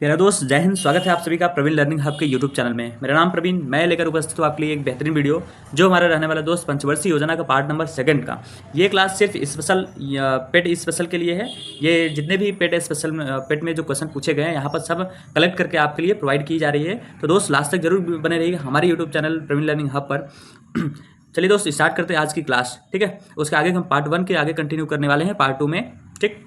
मेरा दोस्त जय हिंद। स्वागत है आप सभी का प्रवीण लर्निंग हब के यूट्यूब चैनल में। मेरा नाम प्रवीण, मैं लेकर उपस्थित हूँ आपके लिए एक बेहतरीन वीडियो जो हमारा रहने वाला दोस्त पंचवर्षीय योजना का पार्ट नंबर 2 का। ये क्लास सिर्फ स्पेशल पेट स्पेशल के लिए है। ये जितने भी पेट में जो क्वेश्चन पूछे गए हैं यहाँ पर सब कलेक्ट करके आपके लिए प्रोवाइड की जा रही है। तो दोस्त लास्ट तक जरूर बने रहिएगा हमारे YouTube channel Praveen learning hub पर। चलिए दोस्त स्टार्ट करते हैं आज की क्लास, ठीक है। उसके आगे हम पार्ट 1 के आगे कंटिन्यू करने वाले हैं पार्ट 2 में, ठीक।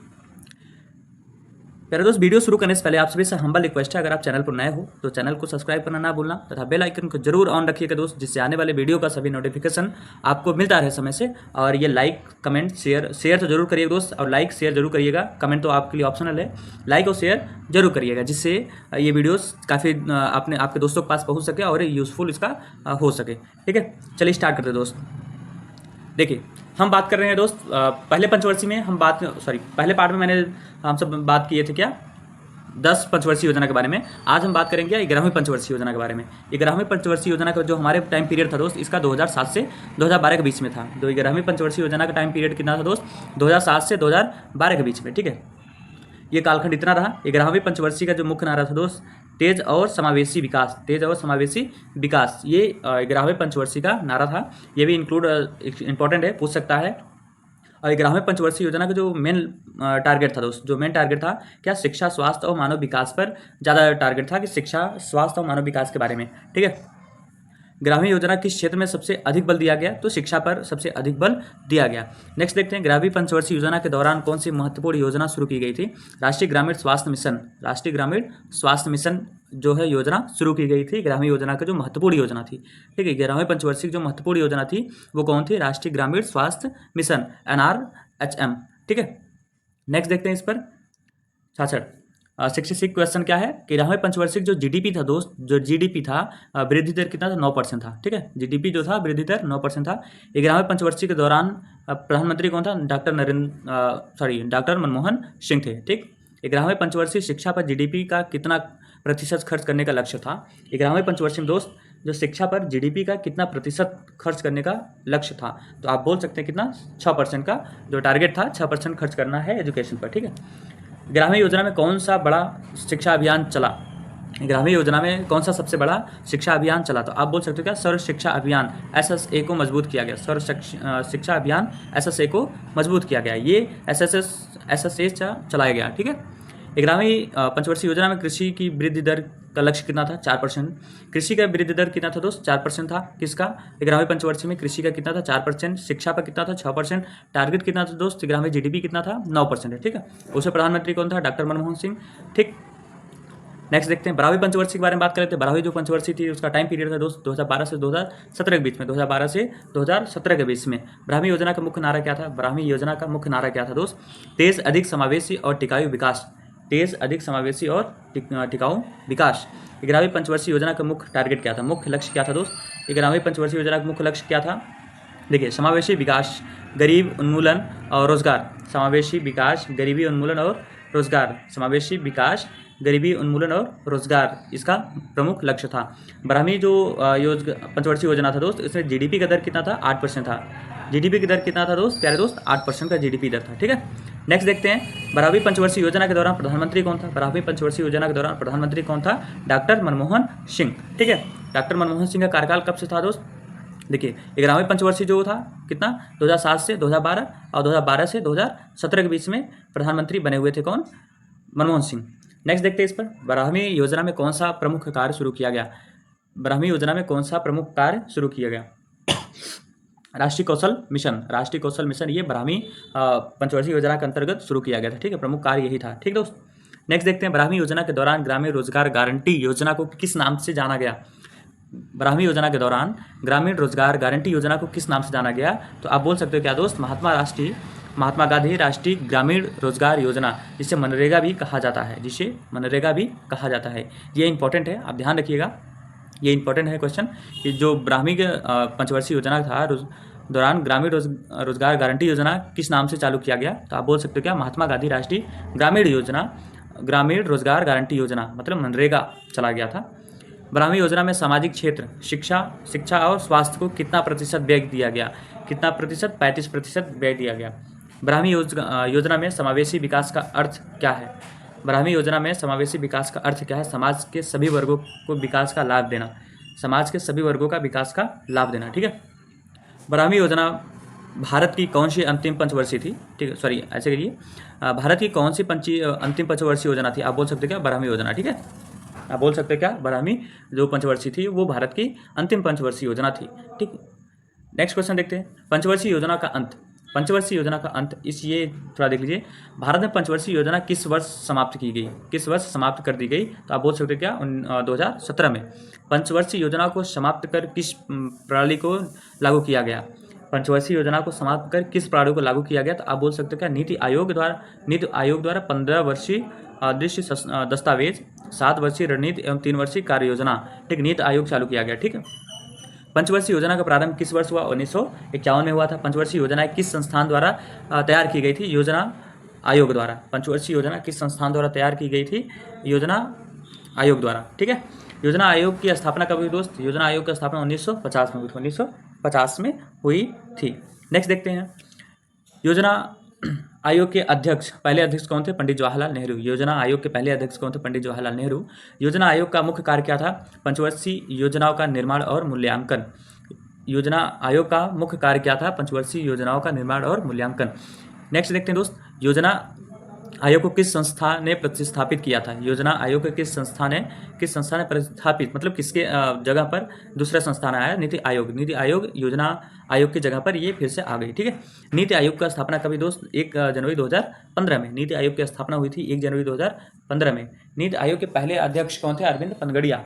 प्यारे दोस्त, वीडियो शुरू करने से पहले आप सभी से हम्बल रिक्वेस्ट है, अगर आप चैनल पर नए हो तो चैनल को सब्सक्राइब करना ना भूलना तथा बेल आइकन को जरूर ऑन रखिएगा दोस्त, जिससे आने वाले वीडियो का सभी नोटिफिकेशन आपको मिलता रहे समय से। और ये लाइक कमेंट शेयर तो जरूर करिएगा दोस्त, और लाइक शेयर जरूर करिएगा। कमेंट तो आपके लिए ऑप्शनल है, लाइक और शेयर जरूर करिएगा, जिससे ये वीडियोस काफ़ी आपके दोस्तों के पास पहुँच सके और यूज़फुल इसका हो सके, ठीक है। चलिए स्टार्ट करते दोस्त। देखिए, हम बात कर रहे हैं दोस्त पहले पंचवर्षीय में पहले पार्ट में हम सब बात किए थे क्या 10 पंचवर्षीय योजना के बारे में। आज हम बात करेंगे 11वीं पंचवर्षीय योजना के बारे में। 11वीं पंचवर्षीय योजना का जो हमारे टाइम पीरियड था दोस्त, इसका 2007 से 2012 के बीच में था। तो 11वीं पंचवर्षीय योजना का टाइम पीरियड कितना था दोस्त, 2007 से 2012 के बीच में, ठीक है। ये कालखंड इतना रहा। 11वीं पंचवर्षीय का जो मुख्य नारा था दोस्त, तेज और समावेशी विकास। तेज और समावेशी विकास, ये 11वें पंचवर्षीय का नारा था। ये भी इंपॉर्टेंट है, पूछ सकता है। और 11वें पंचवर्षीय योजना का जो मेन टारगेट था दोस्त, जो मेन टारगेट था क्या, शिक्षा, स्वास्थ्य और मानव विकास पर ज़्यादा टारगेट था कि शिक्षा, स्वास्थ्य और मानव विकास के बारे में, ठीक है। ग्रामीण योजना किस क्षेत्र में सबसे अधिक बल दिया गया, तो शिक्षा पर सबसे अधिक बल दिया गया। नेक्स्ट देखते हैं, 11वीं पंचवर्षीय योजना के दौरान कौन सी महत्वपूर्ण योजना शुरू की गई थी। राष्ट्रीय ग्रामीण स्वास्थ्य मिशन। राष्ट्रीय ग्रामीण स्वास्थ्य मिशन जो है योजना शुरू की गई थी। ग्रामीण योजना का जो महत्वपूर्ण योजना थी, ठीक है। 11वें पंचवर्षीय जो महत्वपूर्ण योजना थी वो कौन थी, राष्ट्रीय ग्रामीण स्वास्थ्य मिशन, NRHM, ठीक है। नेक्स्ट देखते हैं इस पर 66 66 क्वेश्चन क्या है कि 11वें पंचवर्षीय जो जीडीपी था दोस्त, जो जीडीपी था वृद्धि दर कितना था, 9% था, ठीक है। जीडीपी जो था वृद्धि दर 9% था। 11वें पंचवर्षीय के दौरान प्रधानमंत्री कौन था, डॉक्टर मनमोहन सिंह थे, ठीक। 11वें पंचवर्षीय शिक्षा पर जीडीपी का कितना प्रतिशत खर्च करने का लक्ष्य था। 11वें पंचवर्षीय में दोस्त जो शिक्षा पर जीडीपी का कितना प्रतिशत खर्च करने का लक्ष्य था, तो आप बोल सकते हैं कितना, 6% का जो टारगेट था, 6% खर्च करना है एजुकेशन पर, ठीक है। ग्रामीण योजना में कौन सा बड़ा शिक्षा अभियान चला। ग्रामीण योजना में कौन सा सबसे बड़ा शिक्षा अभियान चला, तो आप बोल सकते हो क्या, सर्व शिक्षा अभियान SSA को मजबूत किया गया। सर्व शिक्षा अभियान SSA को मजबूत किया गया, ये SSA चलाया गया, ठीक है। 11वीं पंचवर्षीय योजना में कृषि की वृद्धि दर का लक्ष्य कितना था, 4%। कृषि का वृद्धि दर कितना था दोस्त, 4% था। किसका, 11वीं पंचवर्षीय में कृषि का कितना था, 4%। शिक्षा पर कितना था, 6%। टारगेट कितना था दोस्त, 11वीं जीडीपी कितना था, 9% है, ठीक है। उसमें प्रधानमंत्री कौन था, डॉक्टर मनमोहन सिंह, ठीक। नेक्स्ट देखते हैं 12वीं पंचवर्षीय के बारे में बात करें तो 12वीं जो पंचवर्षीय थी उसका टाइम पीरियड था दोस्त 2012 से 2017 के बीच में। 2012 से 2017 के बीच में 12वीं योजना का मुख्य नारा क्या था। 12वीं योजना का मुख्य नारा क्या था दोस्त, तेज, अधिक समावेशी और टिकाऊ विकास। तेज, अधिक समावेशी और टिकाऊ विकास। 11वीं पंचवर्षीय योजना का मुख्य टारगेट क्या था, मुख्य लक्ष्य क्या था दोस्त। 11वीं पंचवर्षीय योजना का मुख्य लक्ष्य क्या था, देखिए, समावेशी विकास, गरीब उन्मूलन और रोजगार। समावेशी विकास, गरीबी उन्मूलन और रोजगार। समावेशी विकास, गरीबी उन्मूलन और रोजगार इसका प्रमुख लक्ष्य था। 12वीं जो पंचवर्षीय योजना था दोस्त, इसमें जीडीपी का दर कितना था, 8% था। जीडीपी की दर कितना था दोस्त, प्यारे दोस्त, 8% का जीडीपी दर था, ठीक है। नेक्स्ट देखते हैं 12वीं पंचवर्षीय योजना के दौरान प्रधानमंत्री कौन था। 12वीं पंचवर्षीय योजना के दौरान प्रधानमंत्री कौन था, डॉक्टर मनमोहन सिंह, ठीक है। डॉक्टर मनमोहन सिंह का कार्यकाल कब से था दोस्त, देखिए 11वीं पंचवर्षीय जो था कितना, 2007 से 2012 और 2012 से 2017 के बीच में प्रधानमंत्री बने हुए थे कौन, मनमोहन सिंह। नेक्स्ट देखते हैं इस पर 12वीं योजना में कौन सा प्रमुख कार्य शुरू किया गया। 12वीं योजना में कौन सा प्रमुख कार्य शुरू किया गया, राष्ट्रीय कौशल मिशन। राष्ट्रीय कौशल मिशन ये 12वीं पंचवर्षीय योजना के अंतर्गत शुरू किया गया था, ठीक है। प्रमुख कार्य यही था, ठीक दोस्त। नेक्स्ट देखते हैं 12वीं योजना के दौरान ग्रामीण रोजगार गारंटी योजना को किस नाम से जाना गया। 12वीं योजना के दौरान ग्रामीण रोजगार गारंटी योजना को किस नाम से जाना गया, तो आप बोल सकते हो क्या दोस्त, महात्मा गांधी राष्ट्रीय ग्रामीण रोजगार योजना, जिसे मनरेगा भी कहा जाता है, जिसे मनरेगा भी कहा जाता है। ये इंपॉर्टेंट है, आप ध्यान रखिएगा, ये इंपॉर्टेंट है क्वेश्चन कि जो 12वीं पंचवर्षीय योजना था दौरान ग्रामीण रोजगार गारंटी योजना किस नाम से चालू किया गया, तो आप बोल सकते हो क्या, महात्मा गांधी राष्ट्रीय ग्रामीण रोजगार गारंटी योजना, मतलब मनरेगा चला गया था। 12वीं योजना में सामाजिक क्षेत्र, शिक्षा और स्वास्थ्य को कितना प्रतिशत व्यय दिया गया, कितना प्रतिशत, 35% व्यय दिया गया। 12वीं योजना में समावेशी विकास का अर्थ क्या है। 12वीं योजना में समावेशी विकास का अर्थ क्या है? समाज के सभी वर्गों को विकास का लाभ देना, समाज के सभी वर्गों का विकास का लाभ देना, ठीक है। 12वीं योजना भारत की कौन सी अंतिम पंचवर्षीय थी? ठीक है, सॉरी ऐसे करिए, भारत की कौन सी अंतिम पंचवर्षीय योजना थी? आप बोल सकते क्या? 12वीं योजना, ठीक है। आप बोल सकते क्या? 12वीं जो पंचवर्षीय थी वो भारत की अंतिम पंचवर्षीय योजना थी, ठीक। नेक्स्ट क्वेश्चन देखते हैं, पंचवर्षीय योजना का अंत। पंचवर्षीय योजना का अंत ये थोड़ा देख लीजिए, भारत में पंचवर्षीय योजना किस वर्ष समाप्त की गई? किस वर्ष समाप्त कर दी गई? तो आप बोल सकते क्या? 2017 में। पंचवर्षीय योजना को समाप्त कर किस प्रणाली को लागू किया गया? पंचवर्षीय योजना को समाप्त कर किस प्रणाली को लागू किया गया? तो आप बोल सकते क्या? नीति आयोग द्वारा 15 वर्षीय दृश्य दस्तावेज, 7 वर्षीय रणनीति एवं 3 वर्षीय कार्य योजना, ठीक, नीति आयोग चालू किया गया, ठीक है। पंचवर्षीय योजना का प्रारंभ किस वर्ष हुआ? 1951 में हुआ था। पंचवर्षीय योजना किस संस्थान द्वारा तैयार की गई थी? योजना आयोग द्वारा। पंचवर्षीय योजना किस संस्थान द्वारा तैयार की गई थी? योजना आयोग द्वारा, ठीक है। योजना आयोग की स्थापना कब हुई दोस्त? योजना आयोग की स्थापना 1950 में हुई थी, 1950 में हुई थी। नेक्स्ट देखते हैं, योजना आयोग के अध्यक्ष, पहले अध्यक्ष कौन थे? पंडित जवाहरलाल नेहरू। योजना आयोग के पहले अध्यक्ष कौन थे? पंडित जवाहरलाल नेहरू। योजना आयोग का मुख्य कार्य क्या था? पंचवर्षीय योजनाओं का निर्माण और मूल्यांकन। योजना आयोग का मुख्य कार्य क्या था? पंचवर्षीय योजनाओं का निर्माण और मूल्यांकन। नेक्स्ट देखते हैं दोस्त, योजना आयोग को किस संस्था ने प्रतिस्थापित किया था? योजना आयोग को किस संस्था ने प्रतिस्थापित, मतलब किसके जगह पर दूसरा संस्थान आया? नीति आयोग। नीति आयोग योजना आयोग की जगह पर ये फिर से आ गई, ठीक है। नीति आयोग का स्थापना कभी दोस्त? 1 जनवरी 2015 में नीति आयोग की स्थापना हुई थी, 1 जनवरी 2015 में। नीति आयोग के पहले अध्यक्ष कौन थे? अरविंद पनगड़िया।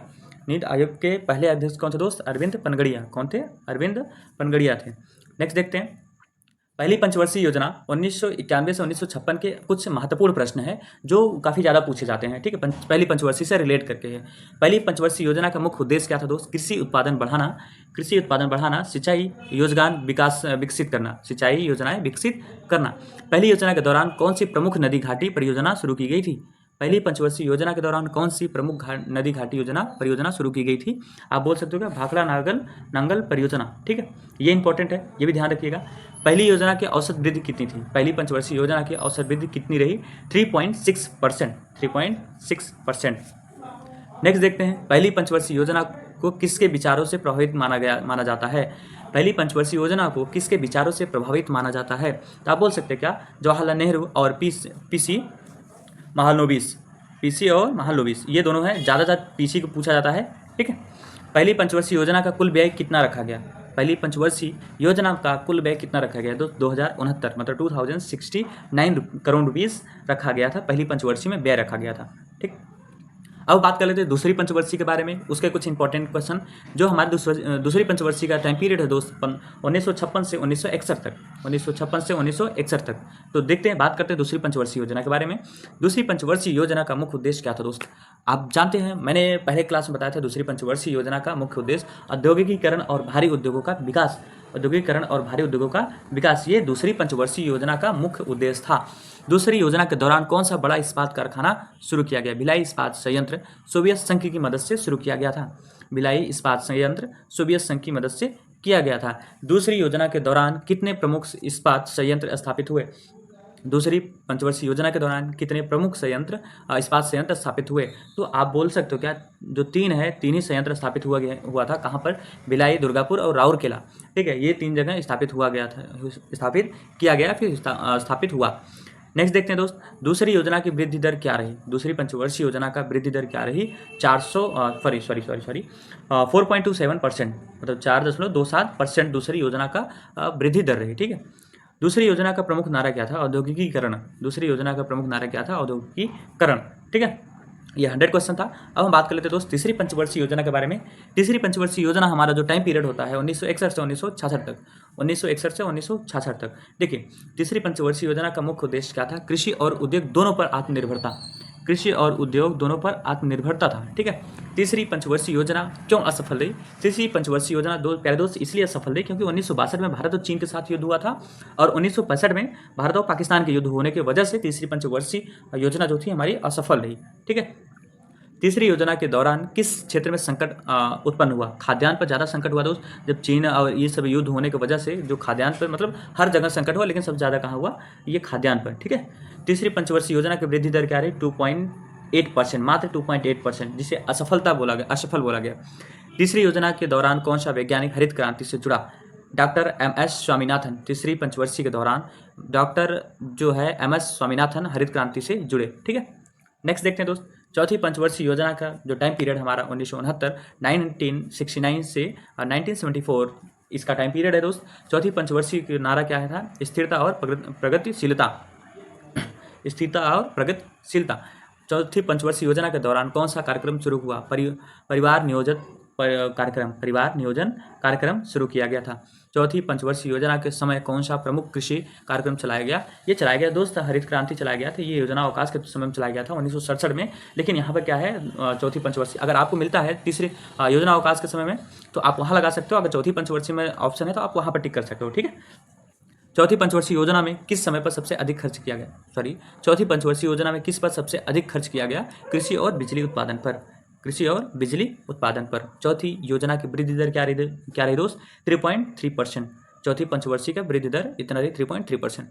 नीति आयोग के पहले अध्यक्ष कौन थे दोस्त? अरविंद पनगड़िया। कौन थे? अरविंद पनगड़िया थे। नेक्स्ट देखते हैं, पहली पंचवर्षीय योजना 1991 से 1956 के कुछ महत्वपूर्ण प्रश्न हैं जो काफ़ी ज़्यादा पूछे जाते हैं, ठीक है। पहली पंचवर्षीय से रिलेट करके है। पहली पंचवर्षीय योजना का मुख्य उद्देश्य क्या था दोस्त? कृषि उत्पादन बढ़ाना, सिंचाई योजनाएं विकसित करना, सिंचाई योजनाएं विकसित करना। पहली योजना के दौरान कौन सी प्रमुख नदी घाटी परियोजना शुरू की गई थी? पहली पंचवर्षीय योजना के दौरान कौन सी प्रमुख नदी घाटी परियोजना शुरू की गई थी? आप बोल सकते हो क्या? भाखड़ा नांगल परियोजना, ठीक है। ये इंपॉर्टेंट है, ये भी ध्यान रखिएगा। पहली योजना की औसत वृद्धि कितनी थी? पहली पंचवर्षीय योजना की औसत वृद्धि कितनी रही? 3.6%। 3.6%। नेक्स्ट देखते हैं, पहली पंचवर्षीय योजना को किसके विचारों से प्रभावित माना जाता है? पहली पंचवर्षीय योजना को किसके विचारों से प्रभावित माना जाता है? तो आप बोल सकते हैं क्या? जवाहरलाल नेहरू और पीसी और महालनोबिस, ये दोनों हैं। ज़्यादातर पीसी को पूछा जाता है, ठीक है। पहली पंचवर्षीय योजना का कुल व्यय कितना रखा गया? पहली पंचवर्षीय योजना का कुल व्यय कितना रखा गया? 2069, मतलब 2069 करोड़ रुपीस रखा गया था। पहली पंचवर्षीय में व्यय रखा गया था, ठीक। अब बात कर लेते हैं दूसरी पंचवर्षीय के बारे में, उसके कुछ इंपॉर्टेंट क्वेश्चन। जो हमारी दूसरी पंचवर्षीय का टाइम पीरियड है दोस्त 1956 से 1961 तक, 1956 से 1961 तक। तो देखते हैं, बात करते हैं दूसरी पंचवर्षीय योजना के बारे में। दूसरी पंचवर्षीय योजना का मुख्य उद्देश्य क्या था दोस्त? आप जानते हैं, मैंने पहले क्लास में बताया था, दूसरी पंचवर्षीय योजना का मुख्य उद्देश्य औद्योगिकीकरण और भारी उद्योगों का विकास। औद्योगिकीकरण और भारी उद्योगों का विकास, ये दूसरी पंचवर्षीय योजना का मुख्य उद्देश्य था। दूसरी योजना के दौरान कौन सा बड़ा इस्पात कारखाना शुरू किया गया? भिलाई इस्पात संयंत्र सोवियत संघ की मदद से शुरू किया गया था। भिलाई इस्पात संयंत्र सोवियत संघ की मदद से किया गया था। दूसरी योजना के दौरान कितने प्रमुख इस्पात संयंत्र स्थापित हुए? दूसरी पंचवर्षीय योजना के दौरान कितने प्रमुख इस्पात संयंत्र स्थापित हुए? तो आप बोल सकते हो क्या? जो 3 है, 3 ही संयंत्र स्थापित हुआ था। कहाँ पर? भिलाई, दुर्गापुर और राउरकेला, ठीक है। ये 3 जगह स्थापित किया गया, फिर स्थापित हुआ। नेक्स्ट देखते हैं दोस्त, दूसरी योजना की वृद्धि दर क्या रही? दूसरी पंचवर्षीय योजना का वृद्धि दर क्या रही? 4.27%, मतलब 4.27% दूसरी योजना का वृद्धि दर रही, ठीक है। दूसरी योजना का प्रमुख नारा क्या था? औद्योगिकीकरण। दूसरी योजना का प्रमुख नारा क्या था? औद्योगिकीकरण, ठीक है। ये 100 क्वेश्चन था। अब हम बात कर लेते हैं दोस्त तीसरी पंचवर्षीय योजना के बारे में। तीसरी पंचवर्षीय योजना हमारा जो टाइम पीरियड होता है 1961 से 1966 तक, 1961 से 1966 तक। देखिए, तीसरी पंचवर्षीय योजना का मुख्य उद्देश्य क्या था? कृषि और उद्योग दोनों पर आत्मनिर्भरता। कृषि और उद्योग दोनों पर आत्मनिर्भरता था, ठीक है। तीसरी पंचवर्षीय योजना क्यों असफल रही? तीसरी पंचवर्षीय योजना प्यारे दोस्त इसलिए असफल रही क्योंकि 1962 में भारत और चीन के साथ युद्ध हुआ था, और 1965 में भारत और पाकिस्तान के युद्ध होने की वजह से तीसरी पंचवर्षीय योजना जो थी हमारी असफल रही, ठीक है। तीसरी योजना के दौरान किस क्षेत्र में संकट उत्पन्न हुआ? खाद्यान्न पर ज़्यादा संकट हुआ दोस्त, जब चीन और ये सब युद्ध होने की वजह से जो खाद्यान्न पर मतलब हर जगह संकट हुआ, लेकिन सबसे ज़्यादा कहाँ हुआ? ये खाद्यान्न पर। ठीक है। तीसरी पंचवर्षीय योजना की वृद्धि दर क्या रही? 2.8%, मात्र 2.8%, जिसे असफल बोला गया। तीसरी योजना के दौरान कौन सा वैज्ञानिक हरित क्रांति से जुड़ा? Doctor MS Swaminathan. तीसरी पंचवर्षीय के दौरान डॉक्टर जो है MS स्वामीनाथन हरित क्रांति से जुड़े। ठीक है। नेक्स्ट देखते हैं दोस्त, चौथी पंचवर्षीय योजना का जो टाइम पीरियड हमारा 1969 से 1974 इसका टाइम पीरियड है दोस्त। चौथी पंचवर्षीय का नारा क्या था? स्थिरता और प्रगतिशीलता। स्थिरता और प्रगतिशीलता। चौथी पंचवर्षीय योजना के दौरान कौन सा कार्यक्रम शुरू हुआ? परिवार नियोजन कार्यक्रम शुरू किया गया था। चौथी पंचवर्षीय योजना के समय कौन सा प्रमुख कृषि कार्यक्रम चलाया गया? ये चलाया गया दोस्त हरित क्रांति चलाया गया था। ये योजना अवकाश के समय में चलाया गया था 1967 में। लेकिन यहाँ पर क्या है, चौथी पंचवर्षीय अगर आपको मिलता है तीसरी योजना अवकाश के समय में तो आप वहाँ लगा सकते हो। अगर चौथी पंचवर्षीय में ऑप्शन है तो आप वहाँ पर टिक कर सकते हो। ठीक है। चौथी पंचवर्षीय योजना में किस समय पर सबसे अधिक खर्च किया गया? चौथी पंचवर्षीय योजना में किस पर सबसे अधिक खर्च किया गया? कृषि और बिजली उत्पादन पर। कृषि और बिजली उत्पादन पर। चौथी योजना की वृद्धि दर क्या रही दोस्त? 3.3%। चौथी पंचवर्षीय का वृद्धि दर इतना रही 3.3%।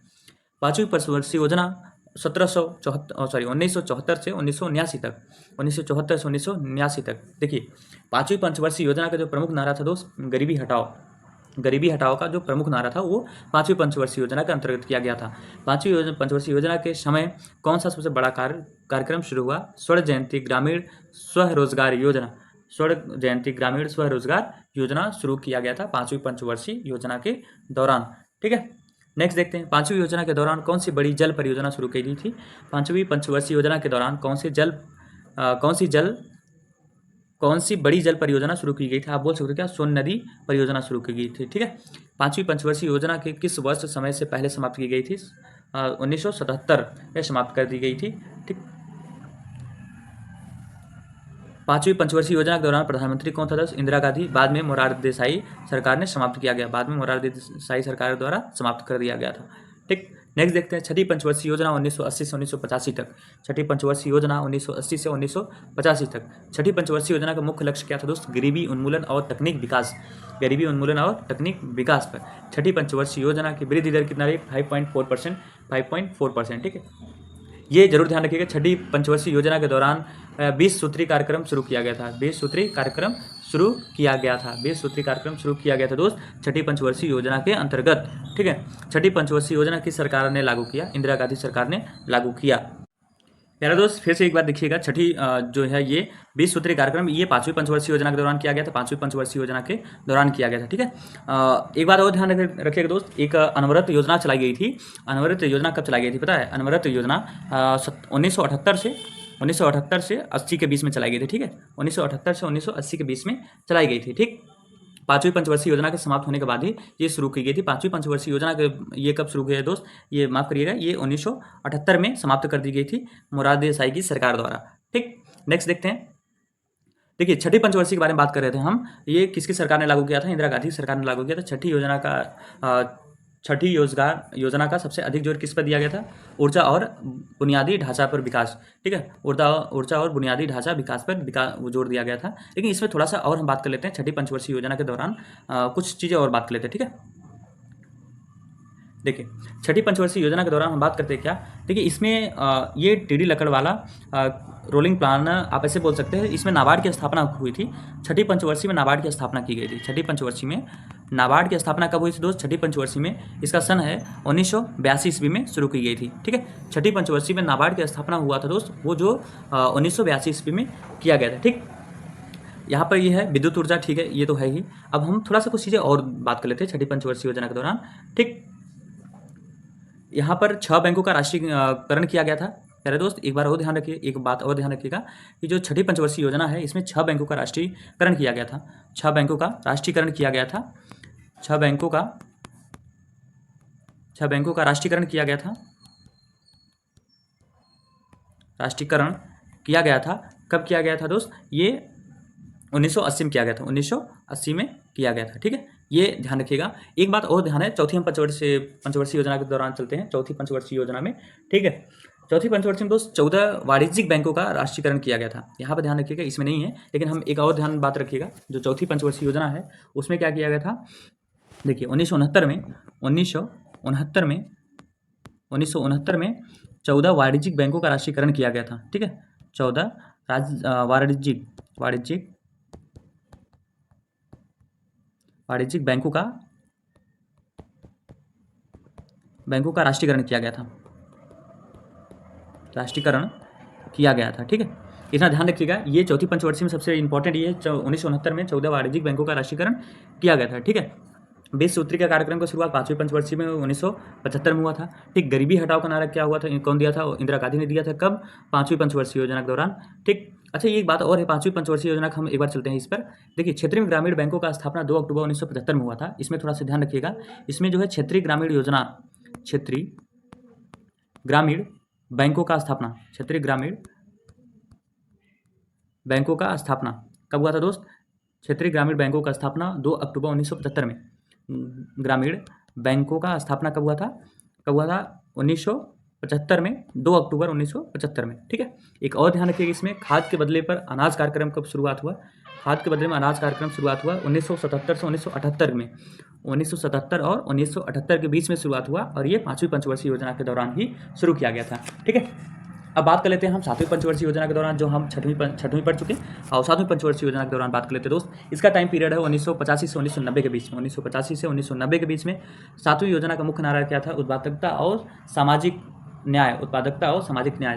पांचवी पंचवर्षीय योजना 1974 से 1979 तक। 1974 से 1979 तक। देखिए, पांचवी पंचवर्षीय योजना का जो प्रमुख नारा था दोस्त, गरीबी हटाओ का जो प्रमुख नारा था वो पांचवी पंचवर्षीय योजना के अंतर्गत किया गया था। पांचवी पंचवर्षीय योजना के समय कौन सा सबसे बड़ा कार्यक्रम शुरू हुआ? स्वर्ण जयंती ग्रामीण स्वरोजगार योजना शुरू किया गया था पांचवी पंचवर्षीय योजना के दौरान। ठीक है। नेक्स्ट देखते हैं, पांचवी योजना के दौरान कौन सी बड़ी जल परियोजना शुरू की गई थी? पांचवी पंचवर्षीय योजना के दौरान कौन सी बड़ी जल परियोजना शुरू की गई थी? आप बोल सकते हो क्या? सोन नदी परियोजना शुरू की गई थी। ठीक है। पांचवी पंचवर्षीय योजना के किस वर्ष समय से पहले समाप्त की गई थी? 1977 में समाप्त कर दी गई थी। ठीक। पांचवी पंचवर्षीय योजना के दौरान प्रधानमंत्री कौन था? इंदिरा गांधी। बाद में मोरारजी देसाई सरकार ने समाप्त किया गया। बाद में मोरारजी देसाई सरकार द्वारा समाप्त कर दिया गया था। ठीक। नेक्स्ट देखते हैं, छठी पंचवर्षीय योजना 1980 से 1985 तक। छठी पंचवर्षीय योजना 1980 से 1985 तक। छठी पंचवर्षीय योजना का मुख्य लक्ष्य क्या था दोस्त? गरीबी उन्मूलन और तकनीक विकास पर। छठी पंचवर्षीय योजना की वृद्धि दर कितना रही? 5.4%। ठीक है। ये जरूर ध्यान रखिएगा, छठी पंचवर्षीय योजना के दौरान 20 सूत्री कार्यक्रम शुरू किया गया था। 20 सूत्री कार्यक्रम शुरू किया गया था दोस्त छठी पंचवर्षीय योजना के अंतर्गत। ठीक है। छठी पंचवर्षीय योजना किस सरकार ने लागू किया? इंदिरा गांधी सरकार ने लागू किया। प्यारे दोस्त, फिर से एक बार देखिएगा, छठी जो है ये 20 सूत्री कार्यक्रम ये पांचवी पंचवर्षीय योजना के दौरान किया गया था। पांचवी पंचवर्षीय योजना के दौरान किया गया था। ठीक है। एक बात और ध्यान रखिएगा दोस्त, एक अनवरत योजना चलाई गई थी। अनवरत योजना कब चलाई गई थी पता है? अनवरत योजना 1978 से 80 के बीच में चलाई गई थी। ठीक है। 1978 से 1980 के बीच में चलाई गई थी। ठीक। पांचवी पंचवर्षीय योजना के समाप्त होने के बाद ही ये शुरू की गई थी। पांचवी पंचवर्षीय योजना के ये कब शुरू हुई है दोस्त? ये माफ करिएगा, ये 1978 में समाप्त कर दी गई थी मोरारजी देसाई की सरकार द्वारा। ठीक। नेक्स्ट देखते हैं, देखिए छठी पंचवर्षीय के बारे में बात कर रहे थे हम। ये किसकी सरकार ने लागू किया था? इंदिरा गांधी सरकार ने लागू किया था। छठी योजना का सबसे अधिक जोर किस पर दिया गया था? ऊर्जा और बुनियादी ढांचा पर विकास। ठीक है। ऊर्जा और बुनियादी ढांचा विकास पर जोर दिया गया था। लेकिन इसमें थोड़ा सा और हम बात कर लेते हैं, छठी पंचवर्षीय योजना के दौरान कुछ चीज़ें और बात कर लेते हैं। ठीक है। देखिए, छठी पंचवर्षीय योजना के दौरान हम बात करते हैं क्या? देखिए, इसमें ये टीडी लकड़ वाला रोलिंग प्लान आप ऐसे बोल सकते हैं। इसमें नाबार्ड की स्थापना हुई थी। छठी पंचवर्षीय में नाबार्ड की स्थापना की गई थी। छठी पंचवर्षीय में नाबार्ड की स्थापना कब हुई थी दोस्त? छठी पंचवर्षीय में इसका सन है 1982 ईस्वी में शुरू की गई थी। ठीक है। छठी पंचवर्षीय में नाबार्ड की स्थापना हुआ था दोस्त, वो जो 1982 ईस्वी में किया गया था। ठीक। यहाँ पर ये है विद्युत ऊर्जा। ठीक है, ये तो है ही। अब हम थोड़ा सा कुछ चीज़ें और बात कर लेते हैं छठी पंचवर्षीय योजना के दौरान। ठीक। यहाँ पर 6 बैंकों का राष्ट्रीयकरण किया गया था। प्यारे दोस्त, एक बात और ध्यान रखिएगा कि जो छठी पंचवर्षीय योजना है इसमें 6 बैंकों का राष्ट्रीयकरण किया गया था। 6 बैंकों का राष्ट्रीयकरण किया गया था। 6 बैंकों का राष्ट्रीयकरण किया गया था। राष्ट्रीयकरण किया गया था। कब किया गया था दोस्त? ये 1980 में किया गया था। 1980 में किया गया था। ठीक है, ये ध्यान रखिएगा। एक बात और ध्यान है, चौथी हम पंचवर्षीय योजना के दौरान चलते हैं। चौथी पंचवर्षीय योजना में, ठीक है, चौथी पंचवर्षीय में दोस्त 14 वाणिज्यिक बैंकों का राष्ट्रीयकरण किया गया था। यहाँ पर ध्यान रखिएगा, इसमें नहीं है, लेकिन हम एक और ध्यान बात रखिएगा, जो चौथी पंचवर्षीय योजना है उसमें क्या किया गया था। देखिए 1969 में 14 वाणिज्यिक बैंकों का राष्ट्रीयकरण किया गया था। ठीक है, 14 वाणिज्यिक बैंकों का राष्ट्रीयकरण किया गया था। ठीक है, इतना ध्यान रखिएगा। ये चौथी पंचवर्षीय में सबसे इंपॉर्टेंट ये है, 1969 में 14 वाणिज्यिक बैंकों का राष्ट्रीयकरण किया गया था। ठीक है, 20 सूत्री का कार्यक्रम की शुरुआत 5वीं पंचवर्षीय में 1975 में हुआ था। ठीक, गरीबी हटाओ का नारा क्या हुआ था, कौन दिया था, इंदिरा गांधी ने दिया था। कब, 5वीं पंचवर्षीय योजना के दौरान। ठीक, अच्छा ये एक बात और है 5वीं पंचवर्षीय योजना का, हम एक बार चलते हैं इस पर। देखिए क्षेत्रीय ग्रामीण बैंकों का स्थापना 2 अक्टूबर 1975 में हुआ था। इसमें थोड़ा सा ध्यान रखिएगा, इसमें जो है क्षेत्रीय ग्रामीण बैंकों का स्थापना कब हुआ था दोस्त। क्षेत्रीय ग्रामीण बैंकों का स्थापना 2 अक्टूबर 1975 में। ग्रामीण बैंकों का स्थापना कब हुआ था 1975 में, 2 अक्टूबर 1975 में। ठीक है, एक और ध्यान रखिएगा इसमें, खाद के बदले पर अनाज कार्यक्रम कब शुरुआत हुआ। खाद के बदले में अनाज कार्यक्रम शुरुआत हुआ 1977 से 1978 में। 1977 और 1978 के बीच में शुरुआत हुआ, और ये 5वीं पंचवर्षीय योजना के दौरान ही शुरू किया गया था। ठीक है, अब बात कर लेते हैं हम 7वीं पंचवर्षीय योजना के दौरान, जो हम छठवीं पढ़ चुके हैं, और 7वीं पंचवर्षीय योजना के दौरान बात कर लेते हैं दोस्त। इसका टाइम पीरियड है 1985 से 1990 के बीच में। 1985 से 1990 के बीच में 7वीं योजना का मुख्य नारा क्या था, उत्पादकता और सामाजिक न्याय।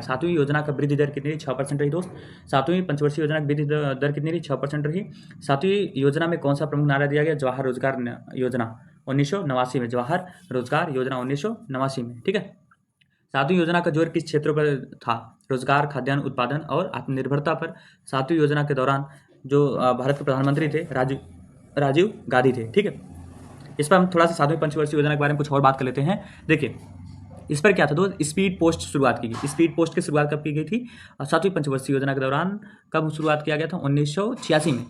7वीं योजना का वृद्धि दर कितनी रही, 6% रही दोस्त। 7वीं पंचवर्षीय योजना की वृद्धि दर कितनी रही, 6% रही। 7वीं योजना में कौन सा प्रमुख नारा दिया गया, जवाहर रोजगार योजना 1989 में। जवाहर रोजगार योजना 1989 में। ठीक है, 7वीं योजना का जोर किस क्षेत्रों पर था, रोजगार, खाद्यान्न उत्पादन और आत्मनिर्भरता पर। 7वीं योजना के दौरान जो भारत के प्रधानमंत्री थे राजीव गांधी थे। ठीक है, इस पर हम थोड़ा सा 7वीं पंचवर्षीय योजना के बारे में कुछ और बात कर लेते हैं। देखिए इस पर क्या था दोस्त, स्पीड पोस्ट शुरुआत की गई। स्पीड पोस्ट की शुरुआत कब की गई थी, 7वीं पंचवर्षीय योजना के दौरान। कब शुरुआत किया गया था, 1986 में।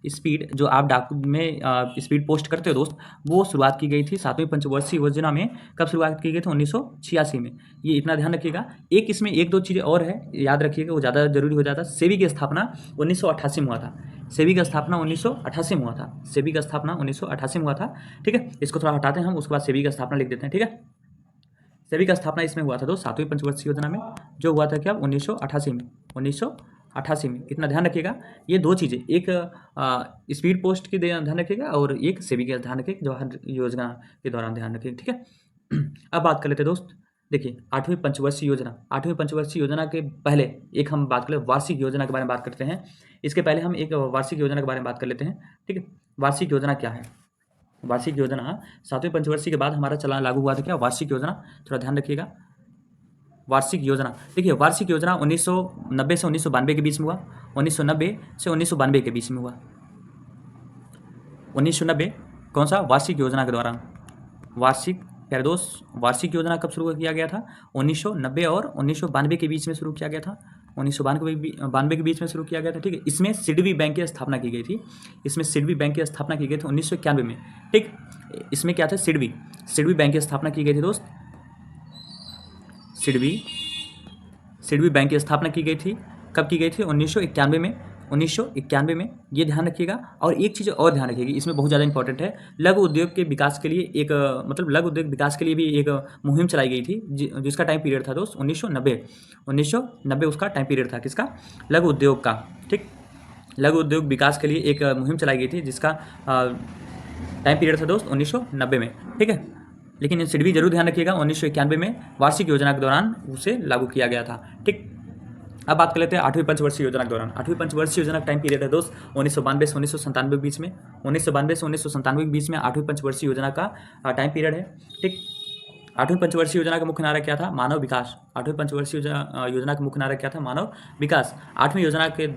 स्पीड जो आप डाक में स्पीड पोस्ट करते हो दोस्त, वो शुरुआत की गई थी 7वीं पंचवर्षीय योजना में। कब शुरुआत की गई थी, 1986 में। ये इतना ध्यान रखिएगा। इसमें 1-2 चीज़ें और है, याद रखिएगा, वो ज़्यादा जरूरी हो जाता है। सेबी की स्थापना 1988 में हुआ था। सेबी का स्थापना 1988 में हुआ था। ठीक है, इसको थोड़ा हटाते हैं हम, उसके बाद सेबी का स्थापना लिख देते हैं। ठीक है, सेबी का स्थापना इसमें हुआ था दोस्त, 7वीं पंचवर्षीय योजना में, जो हुआ था क्या, 1988 में। इतना ध्यान रखिएगा। ये 2 चीज़ें, एक स्पीड पोस्ट की ध्यान रखिएगा, और एक सेबी का ध्यान रखिएगा, जवाहर योजना के दौरान ध्यान रखिएगा। ठीक है, अब बात कर लेते हैं दोस्त। देखिए 8वीं पंचवर्षीय योजना के पहले एक हम बात करें वार्षिक योजना के बारे में बात करते हैं। इसके पहले हम एक वार्षिक योजना के बारे में बात कर लेते हैं। ठीक है, वार्षिक योजना क्या है। वार्षिक योजना 7वीं पंचवर्षीय के बाद हमारा चला लागू हुआ था क्या, वार्षिक योजना। थोड़ा ध्यान रखिएगा, वार्षिक योजना। देखिए वार्षिक योजना 1990 से 1992 के बीच में हुआ। 1990 से 1992 के बीच में हुआ। 1990 कौन सा, वार्षिक योजना के दौरान। प्यारे दोस्त, वार्षिक योजना कब शुरू किया गया था, 1990 और 1992 के बीच में शुरू किया गया था। 1992 के बीच में शुरू किया गया था। ठीक है, इसमें सिडबी बैंक की स्थापना की गई थी। 1991 में। ठीक, इसमें क्या था, सिडबी बैंक की स्थापना की गई थी दोस्त। सिडबी बैंक की स्थापना की गई थी। कब की गई थी, 1991 में। 1991 में, ये ध्यान रखिएगा। और एक चीज़ और ध्यान रखिएगा, इसमें बहुत ज़्यादा इंपॉर्टेंट है। लघु उद्योग के विकास के लिए एक लघु उद्योग विकास के लिए भी एक मुहिम चलाई गई थी, जिसका टाइम पीरियड था दोस्त 1990 उसका टाइम पीरियड था। किसका, लघु उद्योग का। ठीक, लघु उद्योग विकास के लिए एक मुहिम चलाई गई थी, जिसका टाइम पीरियड था दोस्त 1990 में। ठीक है, लेकिन सिडबी जरूर ध्यान रखिएगा, 1991 में वार्षिक योजना के दौरान उसे लागू किया गया था। ठीक, अब बात कर लेते हैं 8वीं पंचवर्षीय योजना के दौरान। 8वीं पंचवर्षीय योजना का टाइम पीरियड है दोस्त 1992 से 1997 के बीच में। 1992 से 1997 के बीच में 8वीं पंचवर्षीय योजना का टाइम पीरियड है। ठीक, 8वीं पंचवर्षीय योजना का मुख्य नारा क्या था, मानव विकास। 8वीं पंचवर्षीय योजना का मुख्य नारा क्या था, मानव विकास। 8वीं योजना के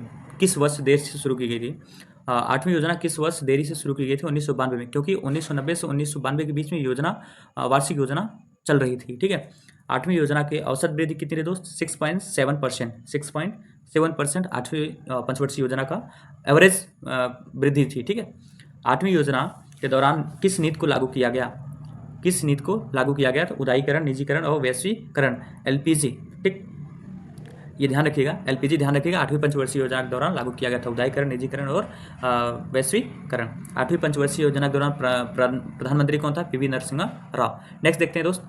किस वर्ष देर से शुरू की गई थी, 8वीं योजना किस वर्ष देरी से शुरू की गई थी, 1992 में। क्योंकि 1990 से 1992 के बीच में योजना वार्षिक योजना चल रही थी। ठीक है, 8वीं योजना के औसत वृद्धि कितनी रही दोस्त, 6.7%। 6.7% 8वीं पंचवर्षीय योजना का एवरेज वृद्धि थी। ठीक है, 8वीं योजना के दौरान किस नीति को लागू किया गया, किस नीति को लागू किया गया? तो उदारीकरण, निजीकरण और वैश्वीकरण, एलपीजी। ठीक, ये ध्यान रखिएगा, एलपीजी ध्यान रखिएगा। 8वीं पंचवर्षीय योजना के दौरान लागू किया गया था उदारीकरण, निजीकरण और वैश्वीकरण। 8वीं पंचवर्षीय योजना के दौरान प्रधानमंत्री कौन था? पीवी नरसिम्हा राव। नेक्स्ट देखते हैं दोस्त।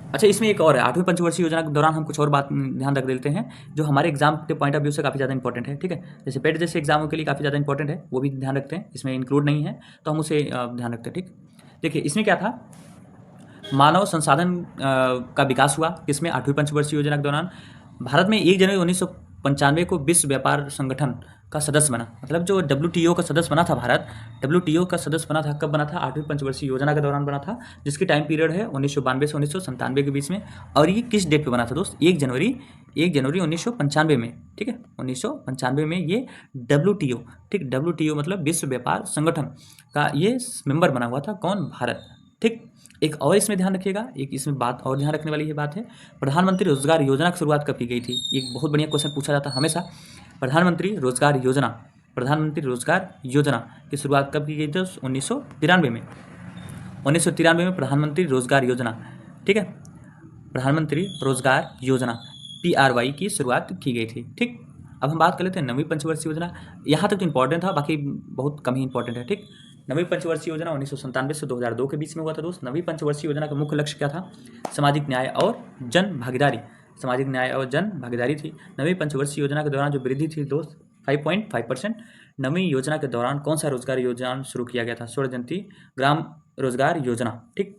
अच्छा, इसमें एक और है, 8वीं पंचवर्षीय योजना के दौरान हम कुछ और बात ध्यान रख देते हैं जो हमारे एग्जाम के पॉइंट ऑफ व्यू से काफ़ी ज़्यादा इंपॉर्टेंट है। ठीक है, जैसे पेट जैसे एग्जामों के लिए काफ़ी ज़्यादा इंपॉर्टेंट है, वो भी ध्यान रखते हैं, इसमें इंक्लूड नहीं है तो हम उसे ध्यान रखते हैं। ठीक, देखिए इसमें क्या था, मानव संसाधन का विकास हुआ किसमें? 8वीं पंचवर्षीय योजना के दौरान। भारत में 1 जनवरी 1995 को विश्व व्यापार संगठन का सदस्य बना, मतलब जो WTO का सदस्य बना था भारत, WTO का सदस्य बना था, कब बना था? 8वीं पंचवर्षीय योजना के दौरान बना था, जिसकी टाइम पीरियड है 1992 से 1997 के बीच में। और ये किस डेट पे बना था दोस्त? 1 जनवरी 1995 में। ठीक है, 1995 में ये WTO, ठीक, WTO मतलब विश्व व्यापार संगठन का ये मेंबर बना हुआ था। कौन? भारत। ठीक, एक और इसमें ध्यान रखिएगा, एक इसमें बात और ध्यान रखने वाली ये बात है, प्रधानमंत्री रोजगार योजना की शुरुआत कब की गई थी? एक बहुत बढ़िया क्वेश्चन पूछा जाता है हमेशा। प्रधानमंत्री रोजगार योजना, प्रधानमंत्री रोजगार योजना की शुरुआत कब की गई थी? 1993 में। 1993 में प्रधानमंत्री रोजगार योजना, ठीक है, प्रधानमंत्री रोजगार योजना PRY की शुरुआत की गई थी। ठीक, अब हम बात कर लेते हैं 9वीं पंचवर्षीय योजना। यहाँ तक तो इंपॉर्टेंट था, बाकी बहुत कम ही इंपॉर्टेंट है। ठीक, 9वीं पंचवर्षीय योजना 1997 से 2002 के बीच में हुआ था दोस्त। 9वीं पंचवर्षीय योजना का मुख्य लक्ष्य क्या था? सामाजिक न्याय और जन भागीदारी, सामाजिक न्याय और जन भागीदारी थी। 9वीं पंचवर्षीय योजना के दौरान जो वृद्धि थी दोस्त 5.5%। 9वीं योजना के दौरान कौन सा रोजगार योजना शुरू किया गया था? 16 जयंती ग्राम रोजगार योजना। ठीक,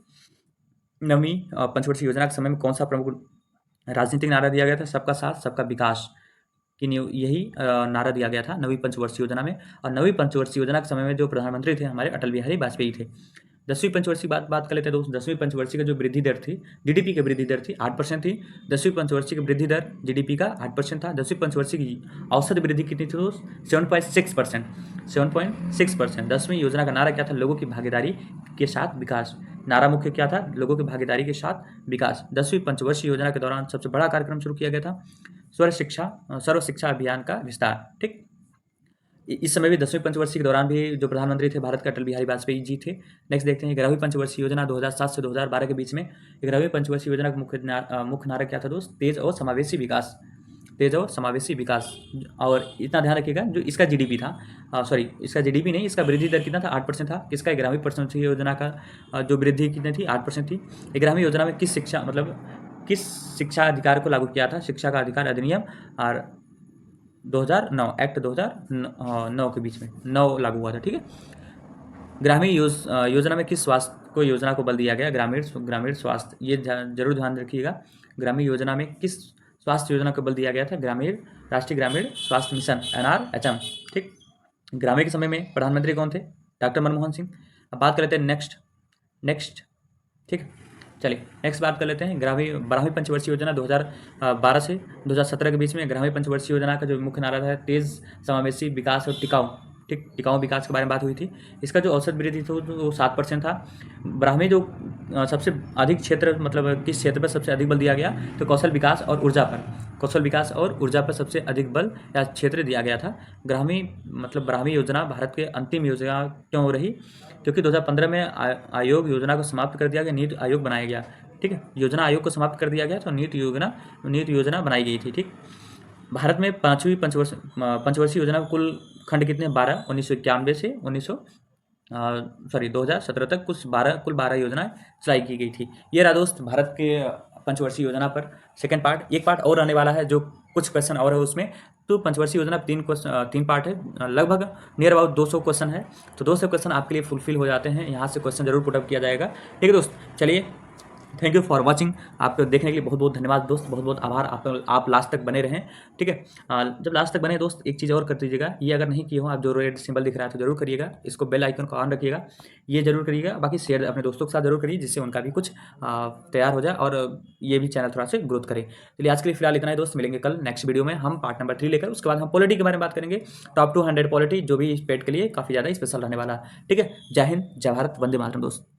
9वीं पंचवर्षीय योजना के समय में कौन सा प्रमुख राजनीतिक नारा दिया गया था? सबका साथ सबका विकास की यही नारा दिया गया था 9वीं पंचवर्षीय योजना में। और 9वीं पंचवर्षीय योजना के समय में जो प्रधानमंत्री थे हमारे अटल बिहारी वाजपेयी थे। 10वीं पंचवर्षीय बात कर लेते हैं दोस्त। 10वीं पंचवर्षीय का जो वृद्धि दर थी, GDP की वृद्धि दर थी 8% थी। 10वीं पंचवर्षीय की वृद्धि दर GDP का 8% था। 10वीं पंचवर्षीय की औसत वृद्धि कितनी थी दोस्त? 7.6%। 7.6%। 10वीं योजना का नारा क्या था? लोगों की भागीदारी के साथ विकास। नारा मुख्य क्या था? लोगों की भागीदारी के साथ विकास। 10वीं पंचवर्षीय योजना के दौरान सबसे बड़ा कार्यक्रम शुरू किया गया था सर्व शिक्षा अभियान का विस्तार। ठीक, इस समय भी 10वीं पंचवर्षीय के दौरान भी जो प्रधानमंत्री थे भारत के अटल बिहारी वाजपेयी जी थे। नेक्स्ट देखते हैं 11वीं पंचवर्षीय योजना 2007 से 2012 के बीच में। 11वीं पंचवर्षीय योजना का मुख्य नारा क्या था दोस्त? तेज और समावेशी विकास। तेज और समावेशी विकास। और इतना ध्यान रखिएगा जो इसका GDP था, इसका GDP नहीं, इसका वृद्धि दर कितना था? 8% था। इसका 11वीं पंचवर्षीय योजना का जो वृद्धि कितनी थी? 8% थी। 11वीं योजना में किस शिक्षा अधिकार को लागू किया था? शिक्षा का अधिकार अधिनियम और 2009 एक्ट 2009 के बीच में 9 लागू हुआ था। ठीक है, ग्रामीण योजना में किस स्वास्थ्य योजना को बल दिया गया? ग्रामीण स्वास्थ्य, ये जरूर ध्यान रखिएगा। ग्रामीण योजना में किस स्वास्थ्य योजना को बल दिया गया था? राष्ट्रीय ग्रामीण स्वास्थ्य मिशन NRHM। ठीक, ग्रामीण के समय में प्रधानमंत्री कौन थे? डॉक्टर मनमोहन सिंह। अब बात कर लेते हैं नेक्स्ट। ठीक, चलिए नेक्स्ट बात कर लेते हैं 12वीं पंचवर्षीय योजना 2012 से 2017 के बीच में। 11वीं पंचवर्षीय योजना का जो मुख्य नारा था तेज समावेशी विकास और टिकाऊ। ठीक, टिकाऊ विकास के बारे में बात हुई थी। इसका जो औसत वृद्धि थी वो 7% था। 12वीं जो सबसे अधिक क्षेत्र, मतलब किस क्षेत्र पर सबसे अधिक बल दिया गया? तो कौशल विकास और ऊर्जा पर। कौशल विकास और ऊर्जा पर सबसे अधिक बल या क्षेत्र दिया गया था। 12वीं योजना भारत के अंतिम योजना क्यों रही? क्योंकि 2015 में आयोग योजना को समाप्त कर दिया गया, नीति आयोग बनाया गया। ठीक है, योजना आयोग को समाप्त कर दिया गया तो नीति योजना बनाई गई थी। ठीक, भारत में 5वीं पंचवर्षीय योजना कुल खंड कितने? 12। 1991 से 2017 तक कुल 12 योजनाएं चलाई की गई थी। ये रहा दोस्त भारत के पंचवर्षीय योजना पर सेकंड पार्ट। एक पार्ट और आने वाला है जो कुछ क्वेश्चन और है उसमें। तो पंचवर्षीय योजना 3 पार्ट है, लगभग नियर अबाउट 200 क्वेश्चन है। तो 200 क्वेश्चन आपके लिए फुलफिल हो जाते हैं, यहाँ से क्वेश्चन जरूर पुटअप किया जाएगा। ठीक है दोस्त, चलिए थैंक यू फॉर वाचिंग। आपको देखने के लिए बहुत बहुत धन्यवाद दोस्त, बहुत बहुत आभार। आप लास्ट तक बने रहें। ठीक है, जब लास्ट तक बने दोस्त एक चीज़ और कर दीजिएगा, ये अगर नहीं किए हो आप, जो रेड सिंबल दिख रहा है तो जरूर करिएगा, इसको बेल आइकन को ऑन रखिएगा, ये जरूर करिएगा। बाकी शेयर अपने दोस्तों के साथ जरूर करिए जिससे उनका भी कुछ तैयार हो जाए और ये भी चैनल थोड़ा सा ग्रोथ करे। चलिए आज के लिए फिलहाल इतना ही दोस्त, मिलेंगे कल नेक्स्ट वीडियो में हम पार्ट नंबर 3 लेकर। उसके बाद हम पॉलिटी के बारे में बात करेंगे, टॉप 200 पॉलिटी, जो भी पेट के लिए काफ़ी ज़्यादा स्पेशल रहने वाला है। ठीक है, जय हिंद, जय भारत, वंदे मातरम दोस्त।